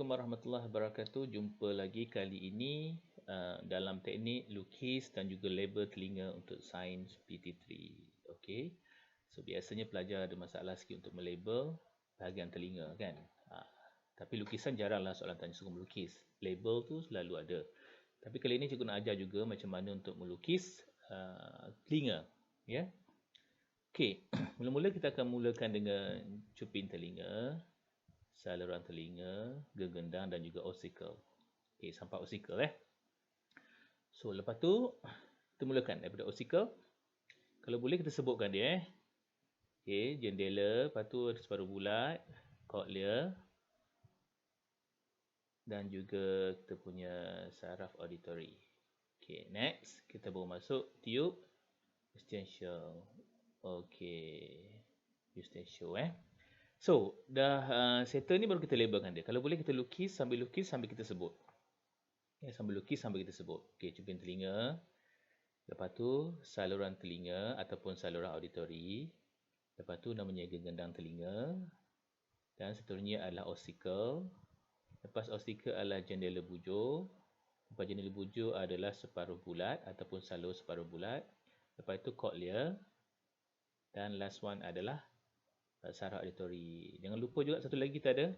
Assalamualaikum warahmatullahi wabarakatuh. Jumpa lagi kali ini dalam teknik lukis dan juga label telinga untuk sains PT3. Okey. So biasanya pelajar ada masalah sikit untuk melabel bahagian telinga kan. Tapi lukisan jaranglah soalan tanya suruh melukis. Label tu selalu ada. Tapi kali ini cikgu nak ajar juga macam mana untuk melukis telinga, ya. Okey. Mula-mula kita akan mulakan dengan cuping telinga, saluran telinga, gegendang dan juga ossicle. Okey, sampai ossicle So, lepas tu kita mulakan daripada ossicle. Kalau boleh kita sebutkan dia Okey, jendela, lepas tu ada separuh bulat, cochlea dan juga kita punya saraf auditory. Okey, next kita baru masuk tube eustachial. Okey, eustachial So, dah settle ni baru kita labelkan dia. Kalau boleh kita lukis sambil kita sebut. Sambil lukis sambil kita sebut. Okey, cuping telinga. Lepas tu saluran telinga ataupun saluran auditori. Lepas tu namanya gegendang telinga. Dan seterusnya adalah ossicle. Lepas ossicle adalah jendela bujur. Lepas jendela bujur adalah separuh bulat ataupun salur separuh bulat. Lepas itu cochlea. Dan last one adalah saraf auditory. Jangan lupa juga satu lagi kita ada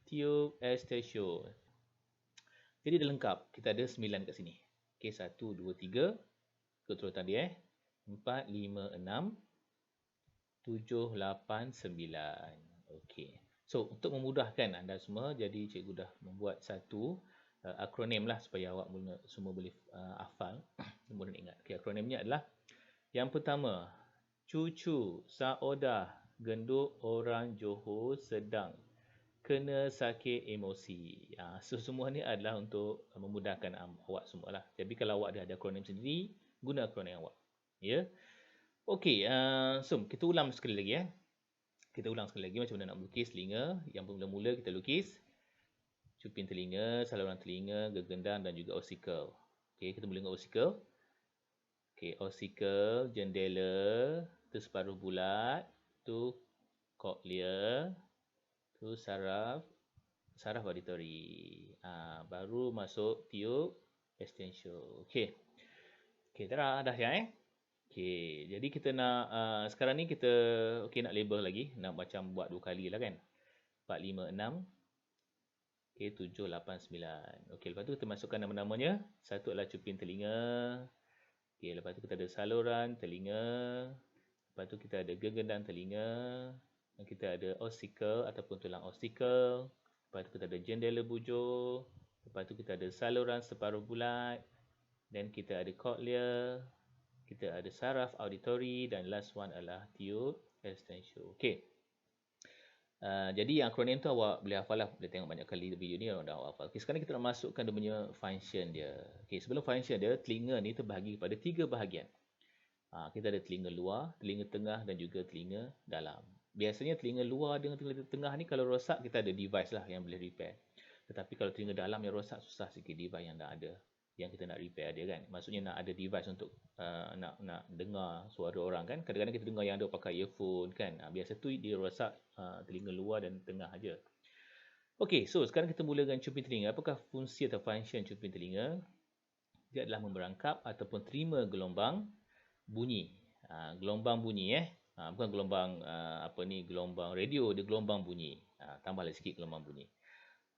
tube eustachial. Jadi dah lengkap. Kita ada 9 kat sini. Okey, 1 2 3. Keturutan dia 4 5 6 7 8 9. Okey. So, untuk memudahkan anda semua, jadi cikgu dah membuat satu akronim lah supaya awak semua boleh hafal. Mudah nak ingat. Okey, akronimnya adalah yang pertama, cucu saodah genduk orang Johor sedang kena sakit emosi. So semua ni adalah untuk memudahkan awak semualah. Jadi kalau awak ada akronim sendiri, guna akronim awak. Ya. Okey, so kita ulang sekali lagi Kita ulang sekali lagi macam mana nak melukis telinga. Yang mula-mula kita lukis cuping telinga, saluran telinga, gegendang dan juga ossicle. Okey, kita mula dengan ossicle. Okey, ossicle, jendela, tu separuh bulat, tu cochlea, tu saraf auditory. Baru masuk tube eustachial. Okey. Okey, dah Okey, jadi kita nak sekarang ni kita nak label lagi, nak macam buat 2 kali lah kan. 4 5 6. Okey, 7 8 9. Okey, lepas tu kita masukkan nama-namanya. Satu adalah cuping telinga. Okey, lepas tu kita ada saluran telinga. Lepas tu kita ada gegendang telinga. Dan kita ada ossicle ataupun tulang ossicle. Lepas tu kita ada jendela bujur. Lepas tu kita ada saluran separuh bulat. Dan kita ada cochlea. Kita ada saraf auditory. Dan last one adalah tube eustachial. Okey. Jadi yang akronim tu awak boleh hafal lah. Boleh tengok banyak kali video ni awak dah hafal. Okay, sekarang kita nak masukkan dia punya function dia. Okay, sebelum function dia, telinga ni terbahagi kepada 3 bahagian. Kita ada telinga luar, telinga tengah dan juga telinga dalam. Biasanya telinga luar dengan telinga tengah ni kalau rosak kita ada device lah yang boleh repair. Tetapi kalau telinga dalam yang rosak susah sikit device yang dah ada. Yang kita nak repair dia kan. Maksudnya nak ada device untuk nak dengar suara orang kan. Kadang-kadang kita dengar yang ada pakai earphone kan. Biasa tu dia rosak telinga luar dan tengah aja. Okey, so sekarang kita mula dengan cuping telinga. Apakah fungsi atau function cuping telinga? Dia adalah memberangkap ataupun terima gelombang bunyi. Gelombang bunyi bukan gelombang gelombang radio, dia gelombang bunyi. Tambah lagi sikit gelombang bunyi.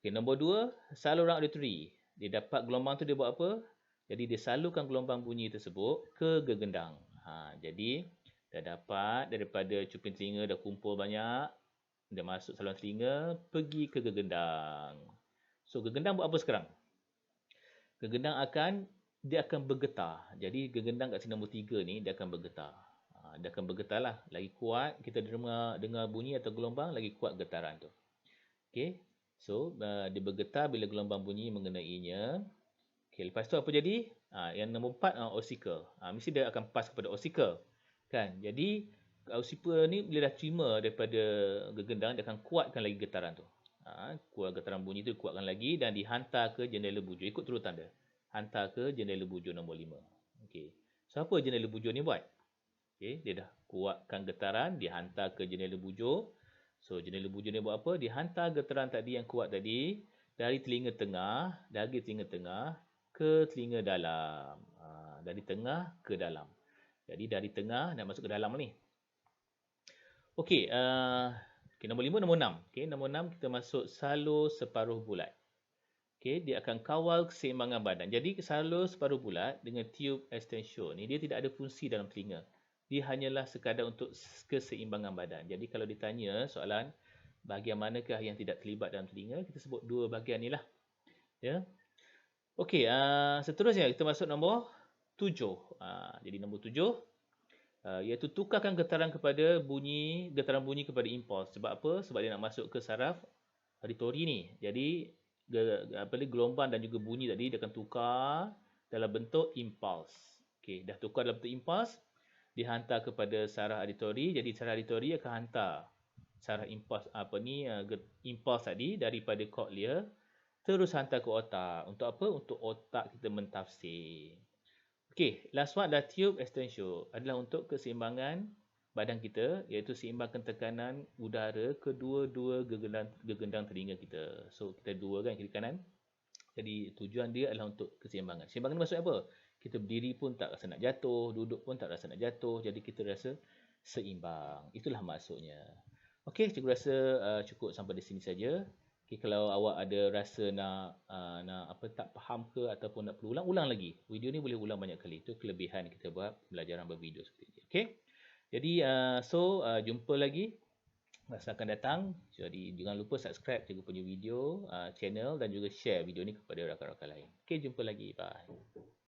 Okey, nombor 2, saluran auditory. Dia dapat gelombang tu dia buat apa? Jadi dia salurkan gelombang bunyi tersebut ke gegendang. Jadi dah dapat daripada cuping telinga dah kumpul banyak, dia masuk saluran telinga, pergi ke gegendang. So gegendang buat apa sekarang? Gegendang dia akan bergetar. Jadi gegendang kat sini nombor 3 ni dia akan bergetar. Dia akan bergetar lah. Lagi kuat kita dengar bunyi atau gelombang, lagi kuat getaran tu. Okey. So, dia bergetar bila gelombang bunyi mengenainya. Okey, lepas tu apa jadi? Yang nombor 4, ossicle. Mesti dia akan pass kepada ossicle. Kan? Jadi, ossicle ni bila dah terima daripada gegendang, dia akan kuatkan lagi getaran tu. Kuat getaran bunyi tu, kuatkan lagi dan dihantar ke jendela bujur. Ikut turutan dia. Hantar ke jendela bujur nombor 5. Okey. So, apa jendela bujur ni buat? Okey, dia dah kuatkan getaran, dihantar ke jendela bujur. So, jendela bujur ni buat apa? Dia hantar getaran tadi yang kuat tadi dari telinga tengah ke telinga dalam. Dari tengah ke dalam. Jadi dari tengah nak masuk ke dalam ni. Okey, nombor 5, nombor 6. Okey, nombor 6 kita masuk salur separuh bulat. Okey, dia akan kawal keseimbangan badan. Jadi salur separuh bulat dengan tube extension ni dia tidak ada fungsi dalam telinga. Dia hanyalah sekadar untuk keseimbangan badan. Jadi kalau ditanya soalan bahagian manakah yang tidak terlibat dalam telinga, kita sebut dua bahagian ni lah. Ya. Okey, seterusnya kita masuk nombor 7. Jadi nombor 7 iaitu tukarkan getaran bunyi kepada impuls. Sebab apa? Sebab dia nak masuk ke saraf auditori ni. Jadi gelombang dan juga bunyi tadi dia akan tukar dalam bentuk impuls. Okey, dah tukar dalam bentuk impuls, dihantar kepada saraf auditori. Jadi saraf auditori akan hantar saraf impuls impuls tadi daripada cochlear terus hantar ke otak. Untuk apa? Untuk otak kita mentafsir. Okey, last one adalah tube extension. Adalah untuk keseimbangan badan kita, iaitu seimbangkan tekanan udara kedua-dua gegendang telinga kita. So, kita dua kan kiri kanan. Jadi, tujuan dia adalah untuk keseimbangan. Keseimbangan ni maksud apa? Kita berdiri pun tak rasa nak jatuh, duduk pun tak rasa nak jatuh. Jadi, kita rasa seimbang. Itulah maksudnya. Okey, cikgu rasa cukup sampai di sini saja. Okay, kalau awak ada rasa nak tak faham ke ataupun nak perlu ulang lagi. Video ni boleh ulang banyak kali. Itu kelebihan kita buat pembelajaran bervideo seperti ini. Okey. Jadi jumpa lagi masa akan datang. Jadi jangan lupa subscribe cikgu punya video channel dan juga share video ni kepada rakan-rakan lain. Okey, jumpa lagi. Bye.